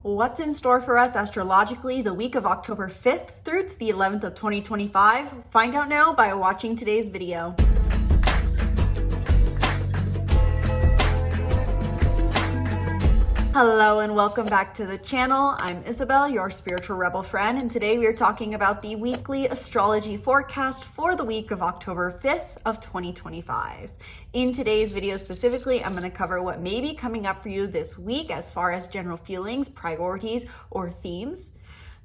What's in store for us astrologically the week of October 5th through to the 11th of 2025? Find out now by watching today's video. Hello and welcome back to the channel. I'm Isabel, your spiritual rebel friend, and today we are talking about the weekly astrology forecast for the week of October 5th of 2025. In today's video specifically, I'm going to cover what may be coming up for you this week as far as general feelings, priorities, or themes.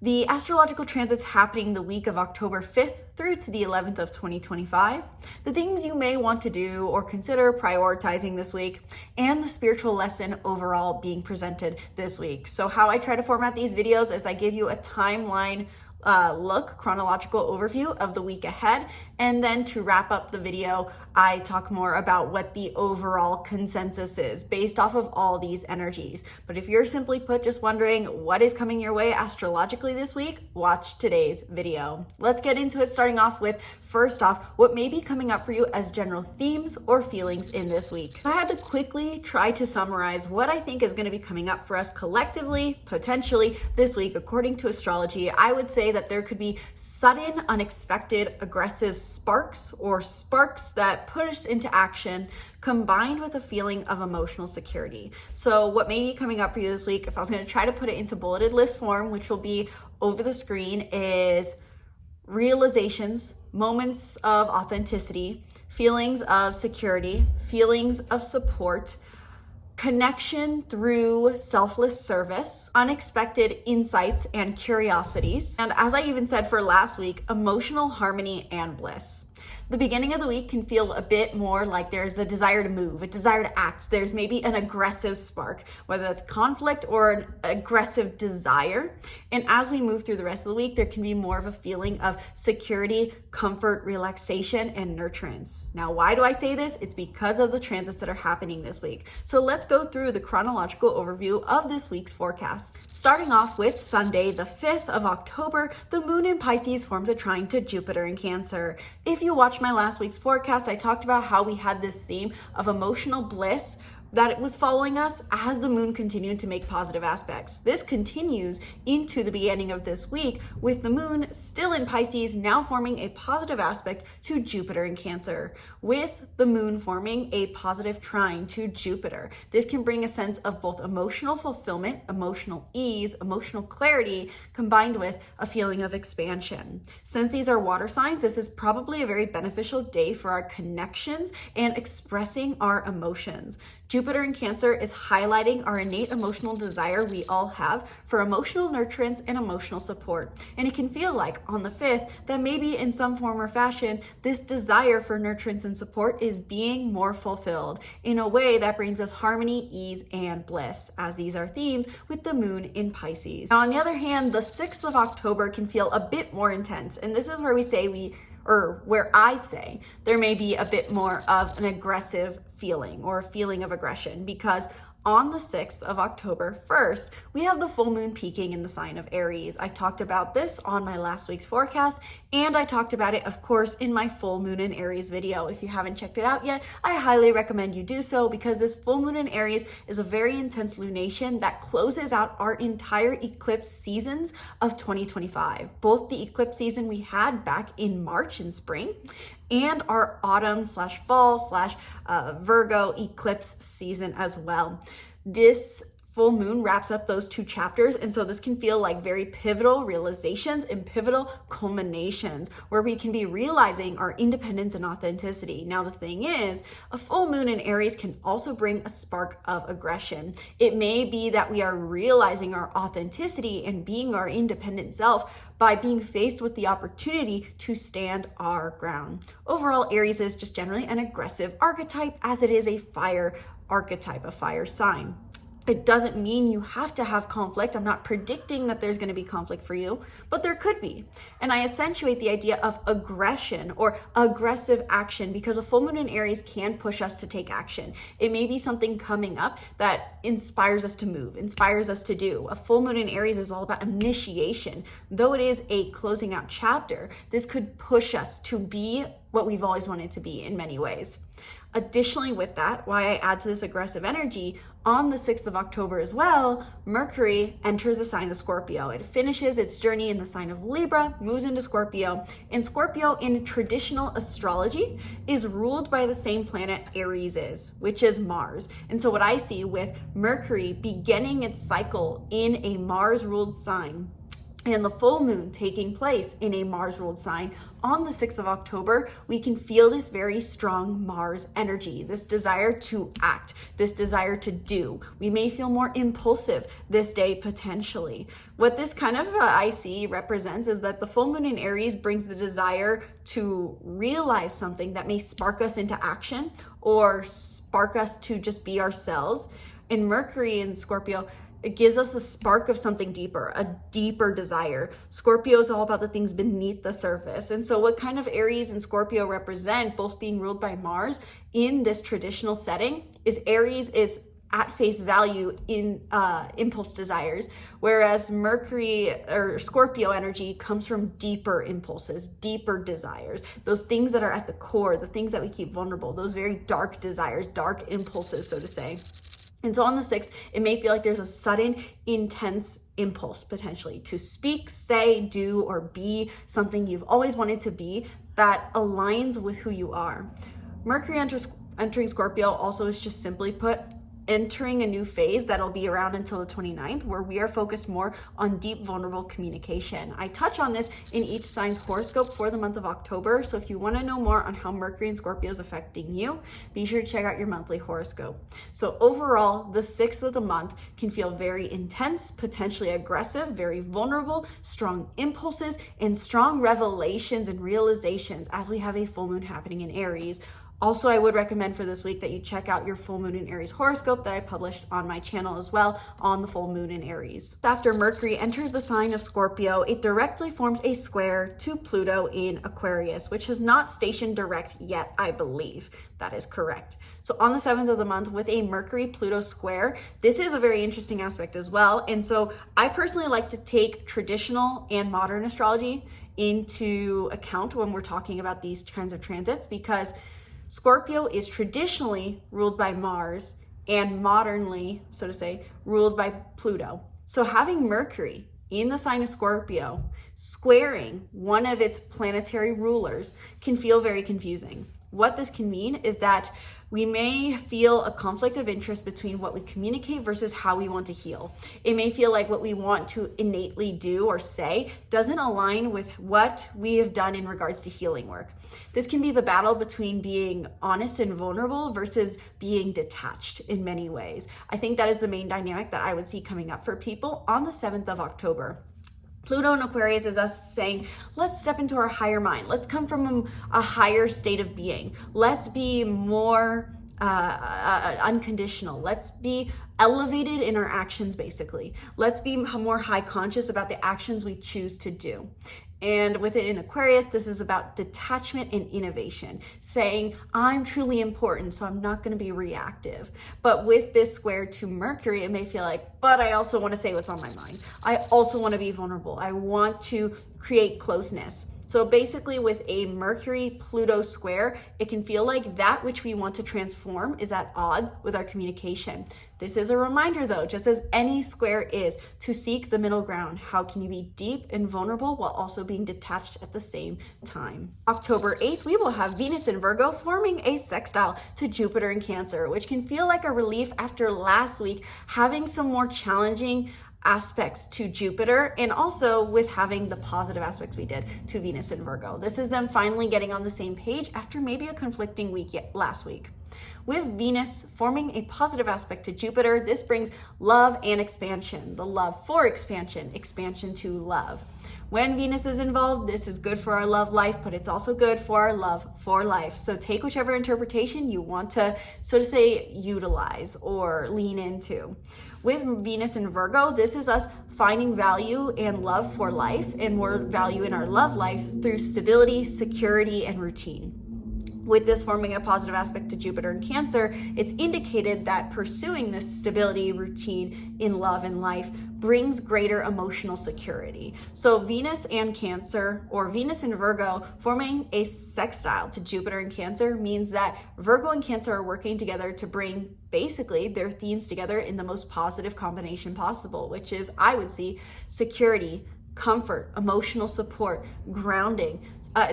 The astrological transits happening the week of October 5th through to the 11th of 2025, the things you may want to do or consider prioritizing this week, and the spiritual lesson overall being presented this week. So how I try to format these videos is I give you a timeline chronological overview of the week ahead, and then to wrap up the video, I talk more about what the overall consensus is based off of all these energies. But if you're simply put just wondering what is coming your way astrologically this week, watch today's video. Let's get into it, starting off with, first off, what may be coming up for you as general themes or feelings in this week. I had to quickly try to summarize what I think is going to be coming up for us collectively, potentially this week, according to astrology. I would say that there could be sudden, unexpected, aggressive sparks or sparks that put us into action, combined with a feeling of emotional security. So what may be coming up for you this week, if I was going to try to put it into bulleted list form, which will be over the screen, is realizations, moments of authenticity, feelings of security, feelings of support, connection through selfless service, unexpected insights and curiosities, and as I even said for last week, emotional harmony and bliss. The beginning of the week can feel a bit more like there's a desire to move, a desire to act. There's maybe an aggressive spark, whether that's conflict or an aggressive desire. And as we move through the rest of the week, there can be more of a feeling of security, comfort, relaxation, and nurturance. Now, why do I say this? It's because of the transits that are happening this week. So let's go through the chronological overview of this week's forecast. Starting off with Sunday, the 5th of October, the moon in Pisces forms a trine to Jupiter in Cancer. If you watched my last week's forecast, I talked about how we had this theme of emotional bliss that it was following us as the moon continued to make positive aspects. This continues into the beginning of this week with the moon still in Pisces, now forming a positive aspect to Jupiter in Cancer. With the moon forming a positive trine to Jupiter, this can bring a sense of both emotional fulfillment, emotional ease, emotional clarity, combined with a feeling of expansion. Since these are water signs, this is probably a very beneficial day for our connections and expressing our emotions. Jupiter in Cancer is highlighting our innate emotional desire we all have for emotional nurturance and emotional support. And it can feel like on the 5th that maybe in some form or fashion, this desire for nurturance and support is being more fulfilled in a way that brings us harmony, ease, and bliss, as these are themes with the moon in Pisces. Now, on the other hand, the 6th of October can feel a bit more intense. And this is where where I say there may be a bit more of an aggressive feeling or a feeling of aggression, because on the 6th of October 1st, we have the full moon peaking in the sign of Aries. I talked about this on my last week's forecast, and I talked about it, of course, in my full moon in Aries video. If you haven't checked it out yet, I highly recommend you do so, because this full moon in Aries is a very intense lunation that closes out our entire eclipse seasons of 2025. Both the eclipse season we had back in March and spring, and our autumn/fall/Virgo eclipse season as well. This full moon wraps up those two chapters, and so this can feel like very pivotal realizations and pivotal culminations where we can be realizing our independence and authenticity. Now, the thing is, a full moon in Aries can also bring a spark of aggression. It may be that we are realizing our authenticity and being our independent self by being faced with the opportunity to stand our ground. Overall, Aries is just generally an aggressive archetype, as it is a fire archetype, a fire sign. It doesn't mean you have to have conflict. I'm not predicting that there's going to be conflict for you, but there could be. And I accentuate the idea of aggression or aggressive action because a full moon in Aries can push us to take action. It may be something coming up that inspires us to move, inspires us to do. A full moon in Aries is all about initiation. Though it is a closing out chapter, this could push us to be what we've always wanted to be in many ways. Additionally, with that, why I add to this aggressive energy, on the 6th of October as well, Mercury enters the sign of Scorpio. It finishes its journey in the sign of Libra, moves into Scorpio, and Scorpio in traditional astrology is ruled by the same planet Aries is, which is Mars. And so what I see with Mercury beginning its cycle in a Mars-ruled sign, and the full moon taking place in a Mars-ruled sign on the 6th of October, we can feel this very strong Mars energy, this desire to act, this desire to do. We may feel more impulsive this day potentially. What this kind of I see represents is that the full moon in Aries brings the desire to realize something that may spark us into action or spark us to just be ourselves. And Mercury in Scorpio, it gives us a spark of something deeper, a deeper desire. Scorpio is all about the things beneath the surface. And so what kind of Aries and Scorpio represent, both being ruled by Mars in this traditional setting, is Aries is at face value in impulse desires, whereas Mercury or Scorpio energy comes from deeper impulses, deeper desires, those things that are at the core, the things that we keep vulnerable, those very dark desires, dark impulses, so to say. And so on the 6th, it may feel like there's a sudden, intense impulse potentially to speak, say, do, or be something you've always wanted to be that aligns with who you are. Mercury entering Scorpio also is just simply put, entering a new phase that'll be around until the 29th, where we are focused more on deep, vulnerable communication. I touch on this in each sign's horoscope for the month of October. So if you want to know more on how Mercury and Scorpio is affecting you, be sure to check out your monthly horoscope. So overall, the 6th of the month can feel very intense, potentially aggressive, very vulnerable, strong impulses, and strong revelations and realizations as we have a full moon happening in Aries. Also, I would recommend for this week that you check out your full moon in Aries horoscope that I published on my channel as well on the full moon in Aries. After Mercury enters the sign of Scorpio, it directly forms a square to Pluto in Aquarius, which has not stationed direct yet, I believe. That is correct. So on the 7th of the month with a Mercury-Pluto square, this is a very interesting aspect as well. And so I personally like to take traditional and modern astrology into account when we're talking about these kinds of transits, because Scorpio is traditionally ruled by Mars and modernly, so to say, ruled by Pluto. So having Mercury in the sign of Scorpio squaring one of its planetary rulers can feel very confusing. What this can mean is that we may feel a conflict of interest between what we communicate versus how we want to heal. It may feel like what we want to innately do or say doesn't align with what we have done in regards to healing work. This can be the battle between being honest and vulnerable versus being detached in many ways. I think that is the main dynamic that I would see coming up for people on the 7th of October. Pluto in Aquarius is us saying, let's step into our higher mind. Let's come from a higher state of being. Let's be more unconditional. Let's be elevated in our actions, basically. Let's be more high conscious about the actions we choose to do. And within Aquarius, this is about detachment and innovation, saying, I'm truly important, so I'm not going to be reactive. But with this square to Mercury, it may feel like, but I also want to say what's on my mind. I also want to be vulnerable. I want to create closeness. So basically with a Mercury-Pluto square, it can feel like that which we want to transform is at odds with our communication. This is a reminder though, just as any square is, to seek the middle ground. How can you be deep and vulnerable while also being detached at the same time? October 8th, we will have Venus in Virgo forming a sextile to Jupiter in Cancer, which can feel like a relief after last week having some more challenging aspects to Jupiter, and also with having the positive aspects we did to Venus in Virgo. This is them finally getting on the same page after maybe a conflicting week last week. With Venus forming a positive aspect to Jupiter, this brings love and expansion, the love for expansion, expansion to love. When Venus is involved, this is good for our love life, but it's also good for our love for life. So take whichever interpretation you want to, so to say, utilize or lean into. With Venus in Virgo, this is us finding value and love for life and more value in our love life through stability, security, and routine. With this forming a positive aspect to Jupiter in Cancer, it's indicated that pursuing this stability routine in love and life brings greater emotional security. So Venus and Cancer, or Venus and Virgo, forming a sextile to Jupiter in Cancer means that Virgo and Cancer are working together to bring basically their themes together in the most positive combination possible, which is, I would see, security, comfort, emotional support, grounding.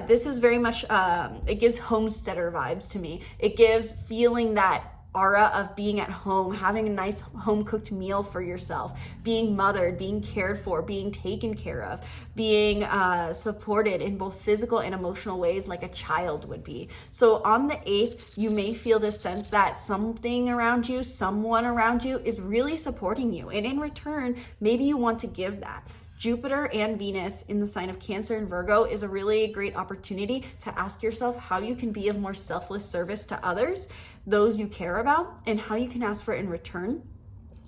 This is very much, it gives homesteader vibes to me. It gives feeling that aura of being at home, having a nice home cooked meal for yourself, being mothered, being cared for, being taken care of, being supported in both physical and emotional ways like a child would be. So on the 8th, you may feel this sense that something around you, someone around you is really supporting you. And in return, maybe you want to give that. Jupiter and Venus in the sign of Cancer and Virgo is a really great opportunity to ask yourself how you can be of more selfless service to others, those you care about, and how you can ask for it in return.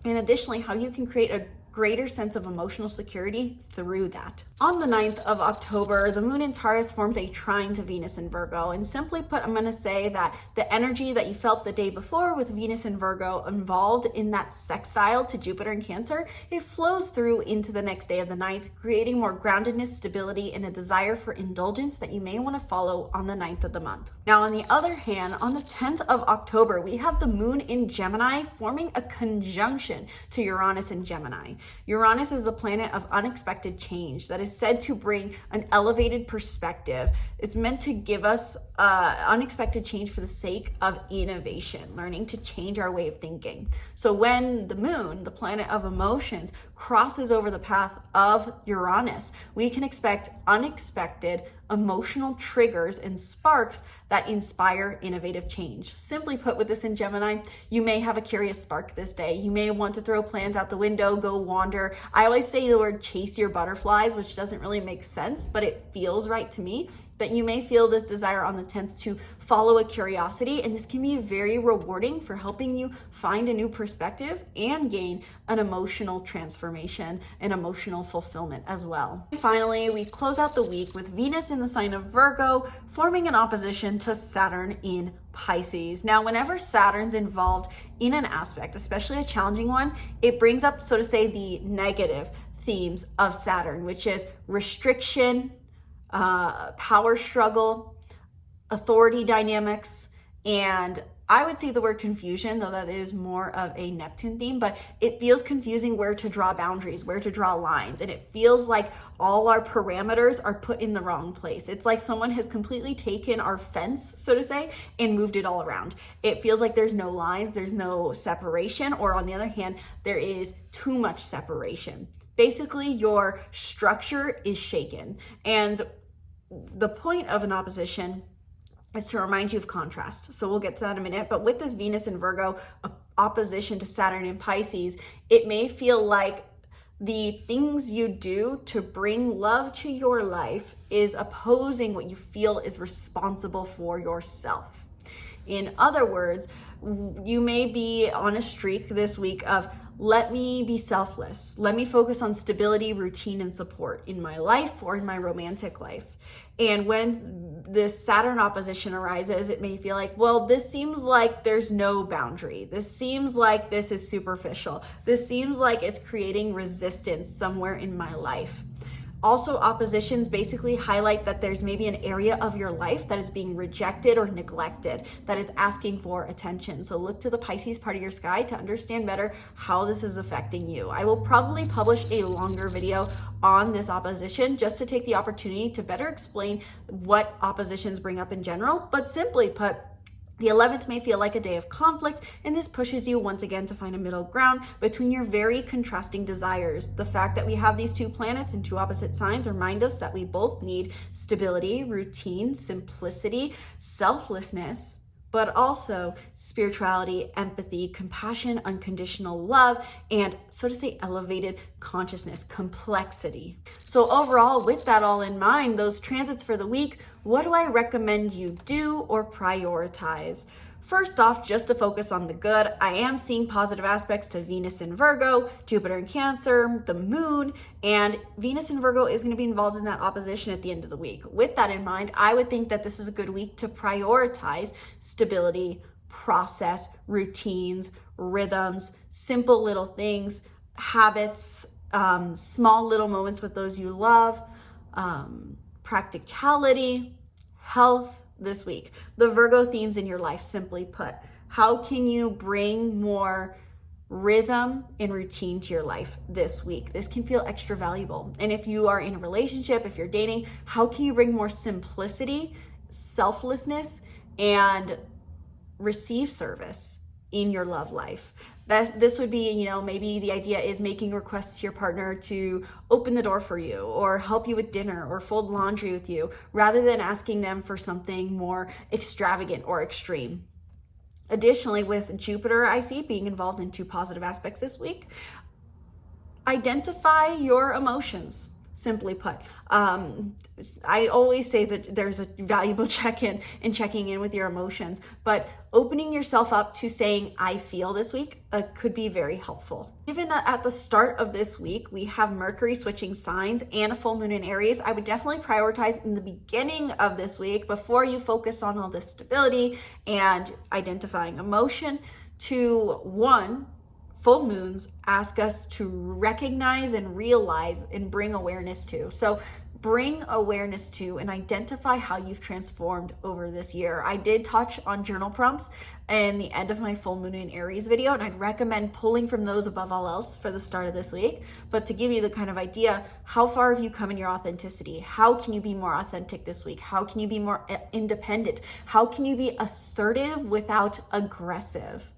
And additionally, how you can create a greater sense of emotional security through that. On the 9th of October, the moon in Taurus forms a trine to Venus in Virgo. And simply put, I'm going to say that the energy that you felt the day before with Venus and Virgo involved in that sextile to Jupiter in Cancer, it flows through into the next day of the 9th, creating more groundedness, stability, and a desire for indulgence that you may want to follow on the 9th of the month. Now, on the other hand, on the 10th of October, we have the moon in Gemini forming a conjunction to Uranus in Gemini. Uranus is the planet of unexpected change that is said to bring an elevated perspective. It's meant to give us unexpected change for the sake of innovation, learning to change our way of thinking. So when the moon, the planet of emotions, crosses over the path of Uranus, we can expect unexpected emotional triggers and sparks that inspire innovative change. Simply put, with this in Gemini, you may have a curious spark this day. You may want to throw plans out the window, go wander. I always say the word chase your butterflies, which doesn't really make sense, but it feels right to me. That you may feel this desire on the 10th to follow a curiosity, and this can be very rewarding for helping you find a new perspective and gain an emotional transformation and emotional fulfillment as well. And finally, we close out the week with Venus in the sign of Virgo forming an opposition to Saturn in Pisces. Now, whenever Saturn's involved in an aspect, especially a challenging one, it brings up, so to say, the negative themes of Saturn, which is restriction, power struggle, authority dynamics, and I would say the word confusion, though that is more of a Neptune theme, but it feels confusing where to draw boundaries, where to draw lines, and it feels like all our parameters are put in the wrong place. It's like someone has completely taken our fence, so to say, and moved it all around. It feels like there's no lines, there's no separation, or on the other hand, there is too much separation. Basically, your structure is shaken, and the point of an opposition is to remind you of contrast. So we'll get to that in a minute. But with this Venus and Virgo opposition to Saturn in Pisces, it may feel like the things you do to bring love to your life is opposing what you feel is responsible for yourself. In other words, you may be on a streak this week of let me be selfless. Let me focus on stability, routine, and support in my life or in my romantic life. And when this Saturn opposition arises, it may feel like, well, this seems like there's no boundary. This seems like this is superficial. This seems like it's creating resistance somewhere in my life. Also, oppositions basically highlight that there's maybe an area of your life that is being rejected or neglected, that is asking for attention. So look to the Pisces part of your sky to understand better how this is affecting you. I will probably publish a longer video on this opposition just to take the opportunity to better explain what oppositions bring up in general, but simply put, the 11th may feel like a day of conflict, and this pushes you once again to find a middle ground between your very contrasting desires. The fact that we have these two planets in two opposite signs remind us that we both need stability, routine, simplicity, selflessness, but also spirituality, empathy, compassion, unconditional love, and so to say, elevated consciousness, complexity. So overall, with that all in mind, those transits for the week, what do I recommend you do or prioritize? First off, just to focus on the good, I am seeing positive aspects to Venus in Virgo, Jupiter in Cancer, the moon, and Venus in Virgo is going to be involved in that opposition at the end of the week. With that in mind, I would think that this is a good week to prioritize stability, process, routines, rhythms, simple little things, habits, small little moments with those you love, practicality, health this week. The Virgo themes in your life, simply put. How can you bring more rhythm and routine to your life this week? This can feel extra valuable. And if you are in a relationship, if you're dating, how can you bring more simplicity, selflessness, and receive service in your love life? This would be, maybe the idea is making requests to your partner to open the door for you or help you with dinner or fold laundry with you, rather than asking them for something more extravagant or extreme. Additionally, with Jupiter, I see being involved in 2 positive aspects this week. Identify your emotions. Simply put, I always say that there's a valuable check-in in checking in with your emotions, but opening yourself up to saying, I feel this week could be very helpful. Even at the start of this week, we have Mercury switching signs and a full moon in Aries. I would definitely prioritize in the beginning of this week, before you focus on all this stability and identifying emotion, to one, full moons ask us to recognize and realize and bring awareness to. So bring awareness to and identify how you've transformed over this year. I did touch on journal prompts in the end of my full moon in Aries video, and I'd recommend pulling from those above all else for the start of this week. But to give you the kind of idea, how far have you come in your authenticity? How can you be more authentic this week? How can you be more independent? How can you be assertive without aggressive?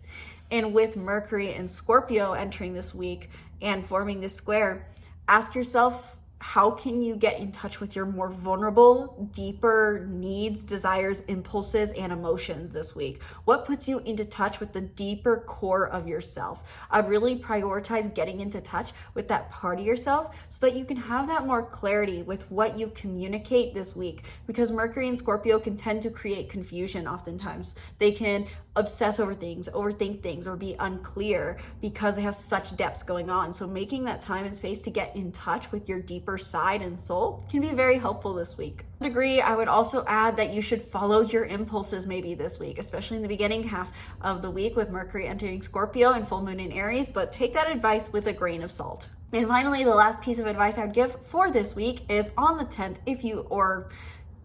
And with Mercury and Scorpio entering this week and forming this square, ask yourself, how can you get in touch with your more vulnerable, deeper needs, desires, impulses, and emotions this week? What puts you into touch with the deeper core of yourself? I'd really prioritize getting into touch with that part of yourself so that you can have that more clarity with what you communicate this week, because Mercury and Scorpio can tend to create confusion oftentimes. They can obsess over things, overthink things, or be unclear because they have such depths going on. So making that time and space to get in touch with your deeper side and soul can be very helpful this week. To a degree, I would also add that you should follow your impulses maybe this week, especially in the beginning half of the week with Mercury entering Scorpio and full moon in Aries, but take that advice with a grain of salt. And finally, the last piece of advice I would give for this week is on the 10th,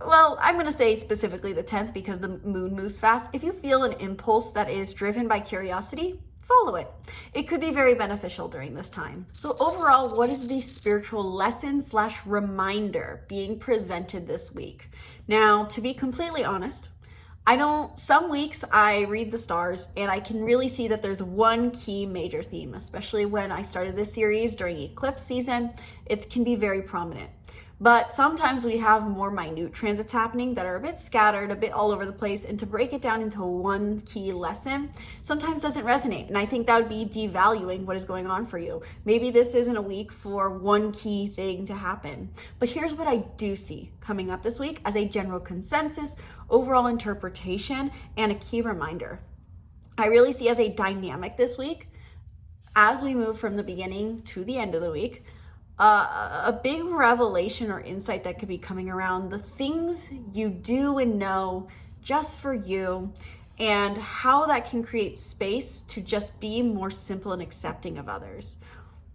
I'm going to say specifically the 10th because the moon moves fast. If you feel an impulse that is driven by curiosity, follow it. It could be very beneficial during this time. So overall, what is the spiritual lesson/reminder being presented this week? Now, to be completely honest, some weeks I read the stars and I can really see that there's one key major theme, especially when I started this series during eclipse season. It can be very prominent. But sometimes we have more minute transits happening that are a bit scattered, a bit all over the place, and to break it down into one key lesson sometimes doesn't resonate. And I think that would be devaluing what is going on for you. Maybe this isn't a week for one key thing to happen. But here's what I do see coming up this week as a general consensus, overall interpretation, and a key reminder. I really see as a dynamic this week, as we move from the beginning to the end of the week, a big revelation or insight that could be coming around the things you do and know just for you, and how that can create space to just be more simple and accepting of others.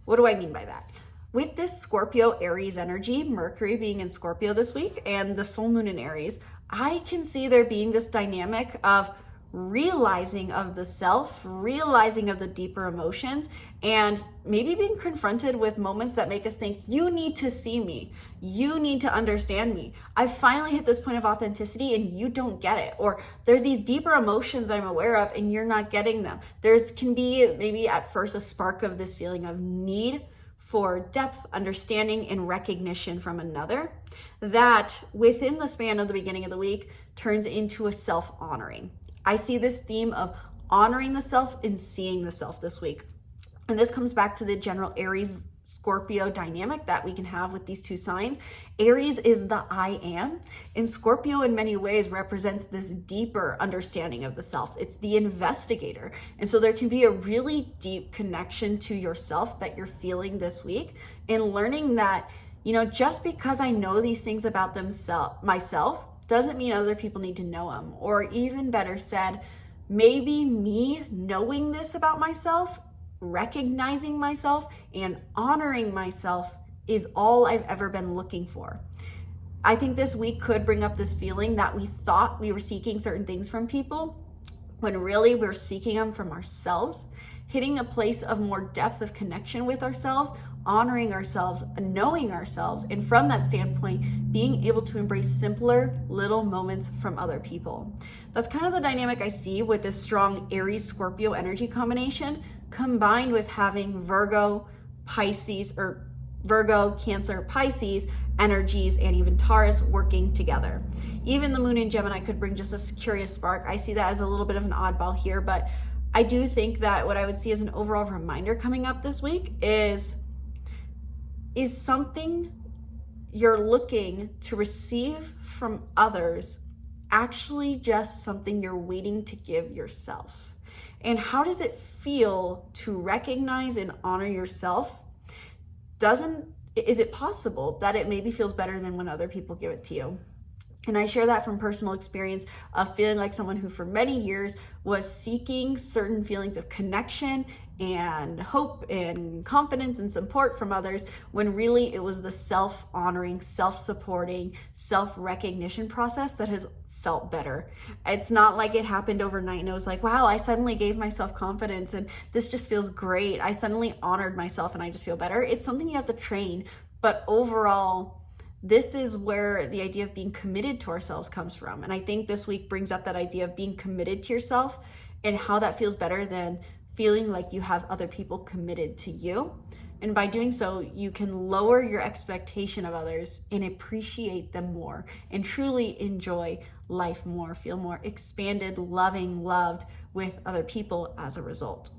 What do I mean by that? With this Scorpio Aries energy, Mercury being in Scorpio this week and the full moon in Aries, I can see there being this dynamic of realizing of the self, realizing of the deeper emotions, and maybe being confronted with moments that make us think, you need to see me, you need to understand me. I've finally hit this point of authenticity and you don't get it. Or there's these deeper emotions I'm aware of and you're not getting them. Can be maybe at first a spark of this feeling of need for depth, understanding, and recognition from another that within the span of the beginning of the week turns into a self-honoring. I see this theme of honoring the self and seeing the self this week. And this comes back to the general Aries Scorpio dynamic that we can have with these two signs. Aries is the I am, and Scorpio in many ways represents this deeper understanding of the self. It's the investigator. And so there can be a really deep connection to yourself that you're feeling this week, and learning that, just because I know these things about myself doesn't mean other people need to know them. Or even better said, maybe me knowing this about myself, recognizing myself, and honoring myself is all I've ever been looking for. I think this week could bring up this feeling that we thought we were seeking certain things from people, when really we're seeking them from ourselves, hitting a place of more depth of connection with ourselves, honoring ourselves, knowing ourselves, and from that standpoint, being able to embrace simpler little moments from other people. That's kind of the dynamic I see with this strong Aries Scorpio energy combination, combined with having Virgo, Cancer, Pisces energies, and even Taurus working together. Even the moon in Gemini could bring just a curious spark. I see that as a little bit of an oddball here, but I do think that what I would see as an overall reminder coming up this week is something you're looking to receive from others actually just something you're waiting to give yourself? And how does it feel to recognize and honor yourself? Is it possible that it maybe feels better than when other people give it to you? And I share that from personal experience of feeling like someone who for many years was seeking certain feelings of connection and hope and confidence and support from others, when really it was the self-honoring, self-supporting, self-recognition process that has felt better. It's not like it happened overnight and it was like, wow, I suddenly gave myself confidence and this just feels great. I suddenly honored myself and I just feel better. It's something you have to train. But overall, this is where the idea of being committed to ourselves comes from. And I think this week brings up that idea of being committed to yourself and how that feels better than feeling like you have other people committed to you. And by doing so, you can lower your expectation of others and appreciate them more and truly enjoy life more, feel more expanded, loving, loved with other people as a result.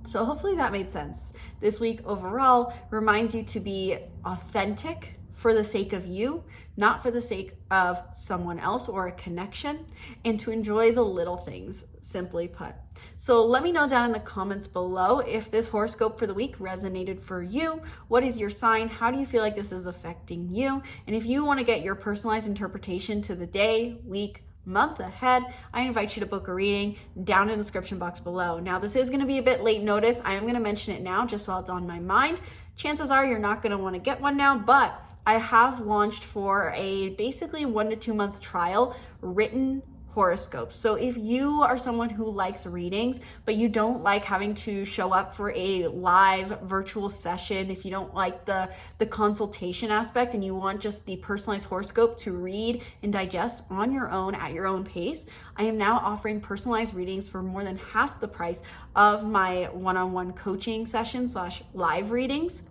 So hopefully that made sense. This week overall reminds you to be authentic for the sake of you, not for the sake of someone else or a connection, and to enjoy the little things, simply put. So let me know down in the comments below if this horoscope for the week resonated for you. What is your sign? How do you feel like this is affecting you? And if you want to get your personalized interpretation to the day, week, month ahead, I invite you to book a reading down in the description box below. Now, this is going to be a bit late notice. I am going to mention it now just while it's on my mind. Chances are you're not going to want to get one now, but I have launched for a basically 1 to 2 month trial written horoscopes. So if you are someone who likes readings, but you don't like having to show up for a live virtual session, if you don't like the consultation aspect and you want just the personalized horoscope to read and digest on your own at your own pace, I am now offering personalized readings for more than half the price of my one-on-one coaching sessions / live readings,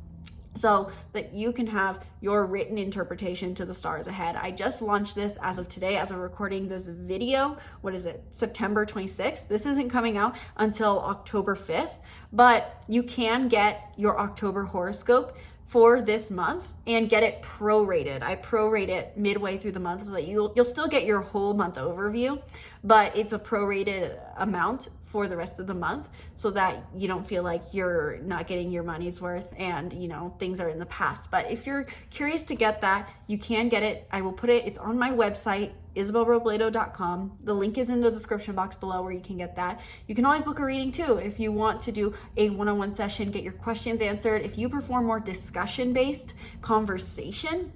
so that you can have your written interpretation to the stars ahead. I just launched this as of today, as of recording this video. What is it? September 26th. This isn't coming out until October 5th, but you can get your October horoscope for this month and get it prorated. I prorate it midway through the month so that you'll still get your whole month overview, but it's a prorated amount for the rest of the month so that you don't feel like you're not getting your money's worth and things are in the past. But if you're curious to get that, you can get it. I will put it, it's on my website, isabelrobledo.com. The link is in the description box below where you can get that. You can always book a reading too if you want to do a one-on-one session, get your questions answered. If you prefer more discussion-based conversation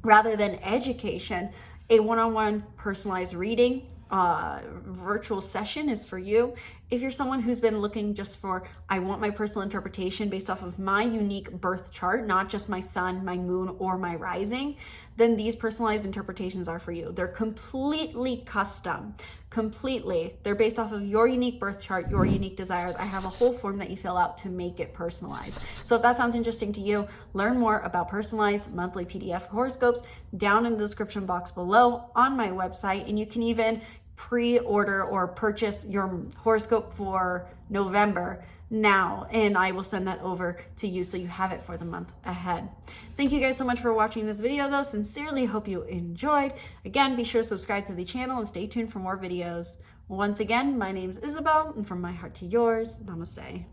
rather than education, a one-on-one personalized reading virtual session is for you. If you're someone who's been looking just for, I want my personal interpretation based off of my unique birth chart, not just my sun, my moon, or my rising, then these personalized interpretations are for you. They're completely custom, completely. They're based off of your unique birth chart, your unique desires. I have a whole form that you fill out to make it personalized. So if that sounds interesting to you, learn more about personalized monthly PDF horoscopes down in the description box below on my website, and you can even pre-order or purchase your horoscope for November now, and I will send that over to you so you have it for the month ahead. Thank you guys so much for watching this video though. Sincerely hope you enjoyed. Again, be sure to subscribe to the channel and stay tuned for more videos. Once again, my name's Isabel, and from my heart to yours, namaste.